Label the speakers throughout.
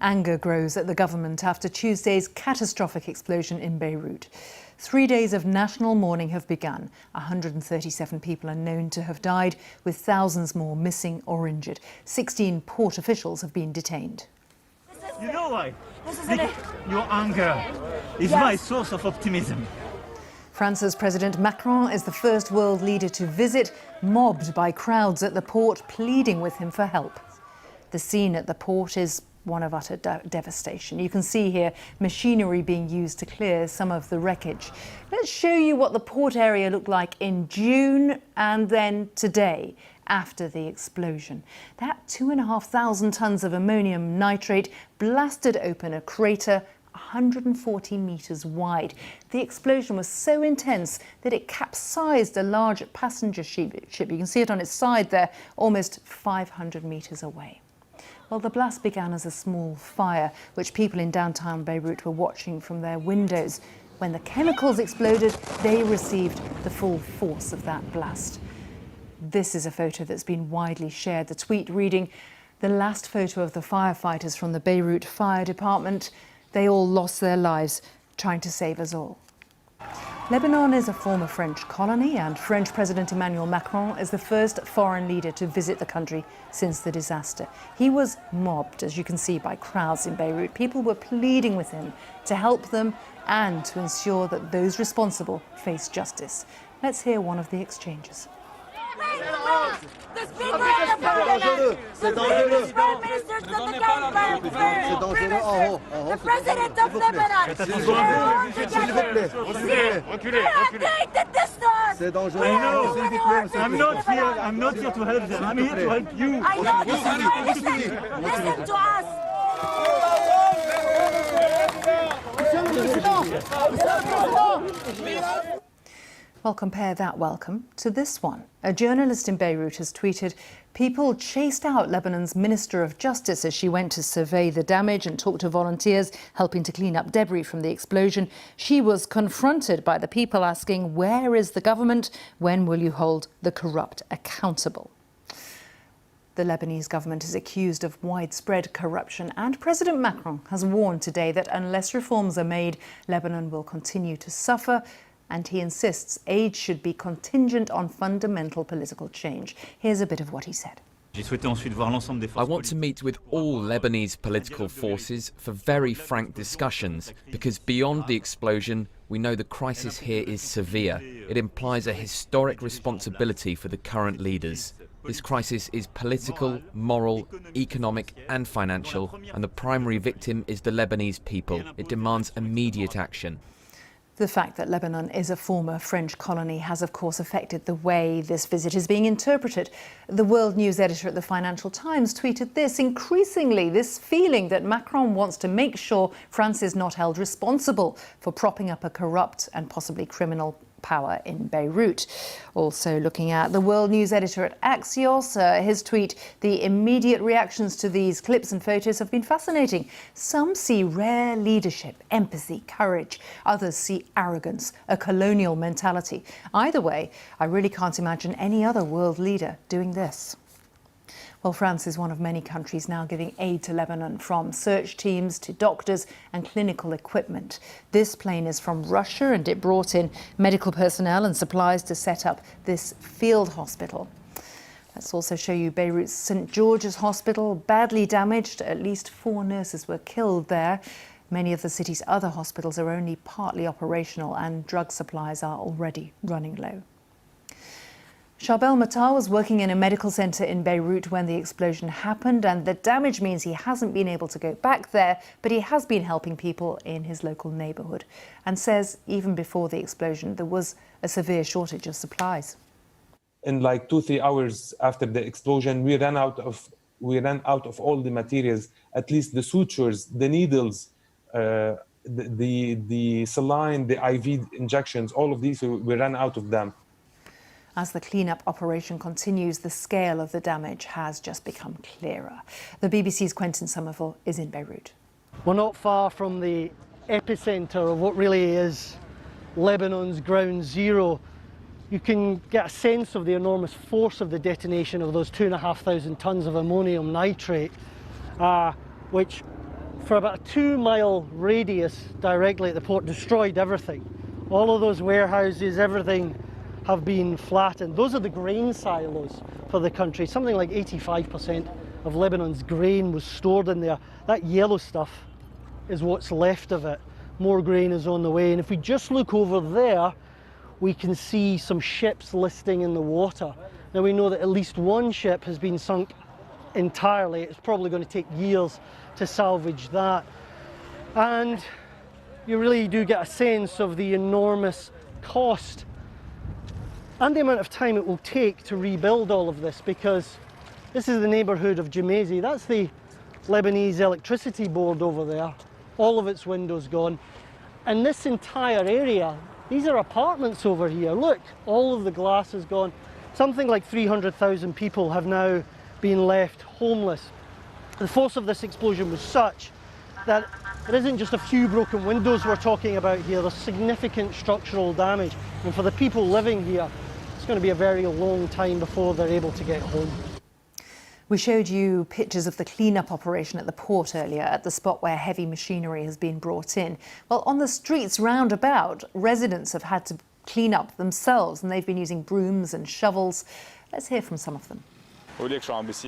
Speaker 1: Anger grows at the government after Tuesday's catastrophic explosion in Beirut. 3 days of national mourning have begun. 137 people are known to have died, with thousands more missing or injured. 16 port officials have been detained.
Speaker 2: You know why? Your anger is my source of optimism.
Speaker 1: France's President Macron is the first world leader to visit, mobbed by crowds at the port pleading with him for help. The scene at the port is one of utter devastation. You can see here machinery being used to clear some of the wreckage. Let's show you what the port area looked like in June and then today after the explosion. That 2,500 tons of ammonium nitrate blasted open a crater 140 metres wide. The explosion was so intense that it capsized a large passenger ship. You can see it on its side there, almost 500 metres away. Well, the blast began as a small fire, which people in downtown Beirut were watching from their windows. When the chemicals exploded, they received the full force of that blast. This is a photo that's been widely shared. The tweet reading, "The last photo of the firefighters from the Beirut Fire Department. They all lost their lives trying to save us all." Lebanon is a former French colony, and French President Emmanuel Macron is the first foreign leader to visit the country since the disaster. He was mobbed, as you can see, by crowds in Beirut. People were pleading with him to help them and to ensure that those responsible face justice. Let's hear one of the exchanges.
Speaker 3: The speaker of the parliament, the British prime minister of the government, the president of Lebanon,
Speaker 2: I'm not here to help them. I'm here to help you.
Speaker 3: I know. Listen to us.
Speaker 1: Well, compare that welcome to this one. A journalist in Beirut has tweeted, "People chased out Lebanon's Minister of Justice as she went to survey the damage and talk to volunteers helping to clean up debris from the explosion. She was confronted by the people asking, 'Where is the government? When will you hold the corrupt accountable?'" The Lebanese government is accused of widespread corruption, and President Macron has warned today that unless reforms are made, Lebanon will continue to suffer. And he insists aid should be contingent on fundamental political change. Here's a bit of what he said.
Speaker 4: I want to meet with all Lebanese political forces for very frank discussions, because beyond the explosion, we know the crisis here is severe. It implies a historic responsibility for the current leaders. This crisis is political, moral, economic and financial, and the primary victim is the Lebanese people. It demands immediate action.
Speaker 1: The fact that Lebanon is a former French colony has, of course, affected the way this visit is being interpreted. The world news editor at the Financial Times tweeted this: "Increasingly, this feeling that Macron wants to make sure France is not held responsible for propping up a corrupt and possibly criminal power in Beirut." Also looking at the world news editor at Axios, his tweet, "The immediate reactions to these clips and photos have been fascinating. Some see rare leadership, empathy, courage. Others see arrogance, a colonial mentality. Either way, I really can't imagine any other world leader doing this." Well, France is one of many countries now giving aid to Lebanon, from search teams to doctors and clinical equipment. This plane is from Russia, and it brought in medical personnel and supplies to set up this field hospital. Let's also show you Beirut's St. George's Hospital, badly damaged. At least 4 nurses were killed there. Many of the city's other hospitals are only partly operational, and drug supplies are already running low. Charbel Matar was working in a medical centre in Beirut when the explosion happened, and the damage means he hasn't been able to go back there, but he has been helping people in his local neighbourhood, and says even before the explosion there was a severe shortage of supplies.
Speaker 5: In like 2-3 hours after the explosion, we ran out of all the materials, at least the sutures, the needles, the saline, the IV injections, all of these, we ran out of them.
Speaker 1: As the clean-up operation continues, the scale of the damage has just become clearer. The BBC's Quentin Somerville is in Beirut.
Speaker 6: We're not far from the epicentre of what really is Lebanon's ground zero. You can get a sense of the enormous force of the detonation of those 2,500 tons of ammonium nitrate, which for about a 2-mile radius directly at the port, destroyed everything. All of those warehouses, everything have been flattened. Those are the grain silos for the country. Something like 85% of Lebanon's grain was stored in there. That yellow stuff is what's left of it. More grain is on the way. And if we just look over there, we can see some ships listing in the water. Now we know that at least one ship has been sunk entirely. It's probably going to take years to salvage that. And you really do get a sense of the enormous cost and the amount of time it will take to rebuild all of this, because this is the neighbourhood of Jumeirah. That's the Lebanese electricity board over there. All of its windows gone. And this entire area, these are apartments over here. Look, all of the glass is gone. Something like 300,000 people have now been left homeless. The force of this explosion was such that it isn't just a few broken windows we're talking about here. There's significant structural damage. And for the people living here, it's going to be a very long time before they're able to get home.
Speaker 1: We showed you pictures of the clean-up operation at the port earlier, at the spot where heavy machinery has been brought in. Well, on the streets round about, residents have had to clean up themselves, and they've been using brooms and shovels. Let's hear from some of them.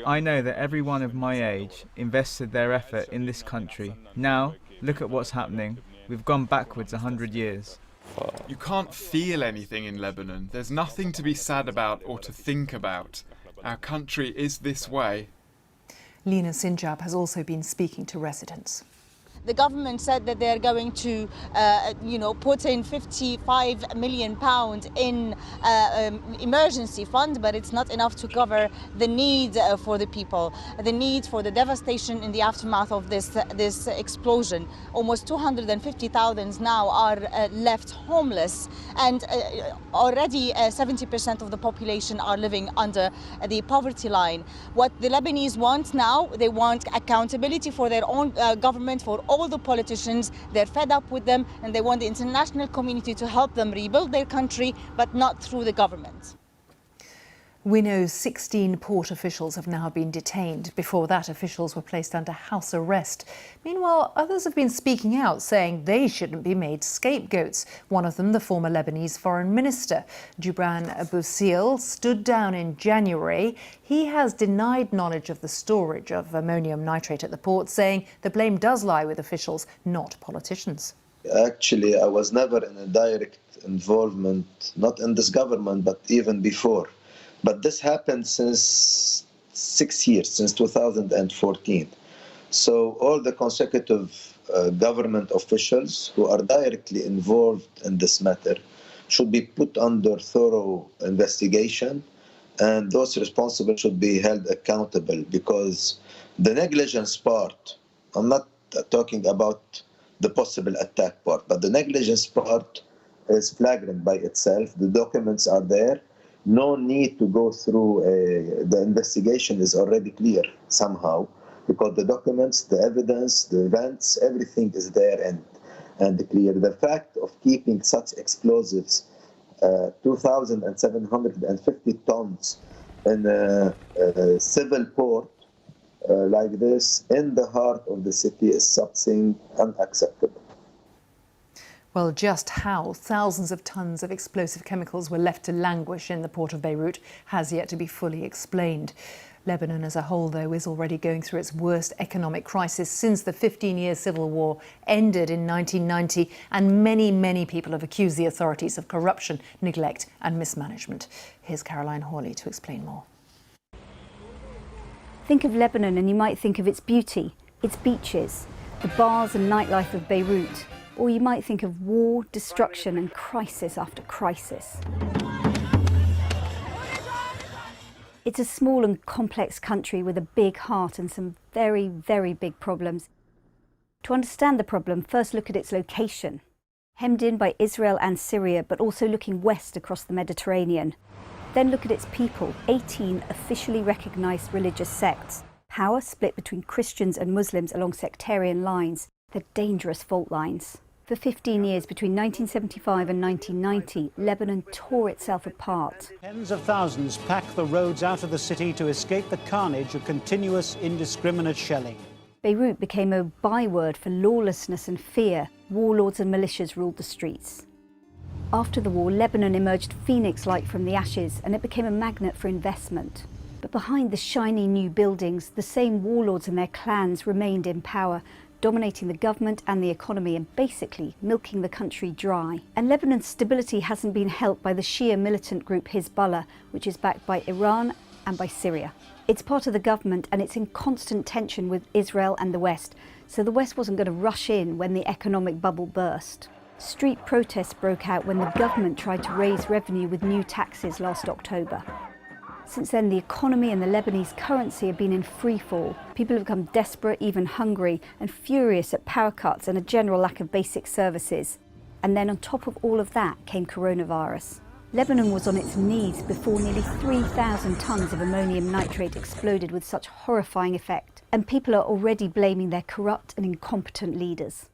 Speaker 7: I know that everyone of my age invested their effort in this country. Now, look at what's happening. We've gone backwards 100 years.
Speaker 8: You can't feel anything in Lebanon. There's nothing to be sad about or to think about. Our country is this way.
Speaker 1: Lina Sinjab has also been speaking to residents.
Speaker 9: The government said that they're going to, put in £55 million in emergency fund, but it's not enough to cover the need for the people, the need for the devastation in the aftermath of this explosion. Almost 250,000 now are left homeless, and already 70% of the population are living under the poverty line. What the Lebanese want now, they want accountability for their own government, for all the politicians. They're fed up with them, and they want the international community to help them rebuild their country, but not through the government.
Speaker 1: We know 16 port officials have now been detained. Before that, officials were placed under house arrest. Meanwhile, others have been speaking out, saying they shouldn't be made scapegoats. One of them, the former Lebanese foreign minister, Gibran Abousil, stood down in January. He has denied knowledge of the storage of ammonium nitrate at the port, saying the blame does lie with officials, not politicians.
Speaker 10: Actually, I was never in a direct involvement, not in this government, but even before. But this happened since 6 years, since 2014. So all the consecutive government officials who are directly involved in this matter should be put under thorough investigation, and those responsible should be held accountable, because the negligence part, I'm not talking about the possible attack part, but the negligence part is flagrant by itself. The documents are there. No need to go through the investigation is already clear somehow, because the documents, the evidence, the events, everything is there and clear. The fact of keeping such explosives, 2,750 tons in a civil port like this in the heart of the city is something unacceptable.
Speaker 1: Well, just how thousands of tons of explosive chemicals were left to languish in the port of Beirut has yet to be fully explained. Lebanon as a whole, though, is already going through its worst economic crisis since the 15-year civil war ended in 1990, and many people have accused the authorities of corruption, neglect and mismanagement. Here's Caroline Hawley to explain more.
Speaker 11: Think of Lebanon and you might think of its beauty, its beaches, the bars and nightlife of Beirut. Or you might think of war, destruction and crisis after crisis. It's a small and complex country with a big heart and some very big problems. To understand the problem, first look at its location. Hemmed in by Israel and Syria, but also looking west across the Mediterranean. Then look at its people, 18 officially recognised religious sects. Power split between Christians and Muslims along sectarian lines. They're dangerous fault lines. For 15 years, between 1975 and 1990, Lebanon tore itself apart.
Speaker 12: Tens of thousands pack the roads out of the city to escape the carnage of continuous indiscriminate shelling.
Speaker 11: Beirut became a byword for lawlessness and fear. Warlords and militias ruled the streets. After the war, Lebanon emerged phoenix-like from the ashes, and it became a magnet for investment. But behind the shiny new buildings, the same warlords and their clans remained in power, dominating the government and the economy and basically milking the country dry. And Lebanon's stability hasn't been helped by the Shia militant group Hezbollah, which is backed by Iran and by Syria. It's part of the government and it's in constant tension with Israel and the West, so the West wasn't going to rush in when the economic bubble burst. Street protests broke out when the government tried to raise revenue with new taxes last October. Since then, the economy and the Lebanese currency have been in free fall. People have become desperate, even hungry, and furious at power cuts and a general lack of basic services. And then on top of all of that came coronavirus. Lebanon was on its knees before nearly 3,000 tons of ammonium nitrate exploded with such horrifying effect. And people are already blaming their corrupt and incompetent leaders.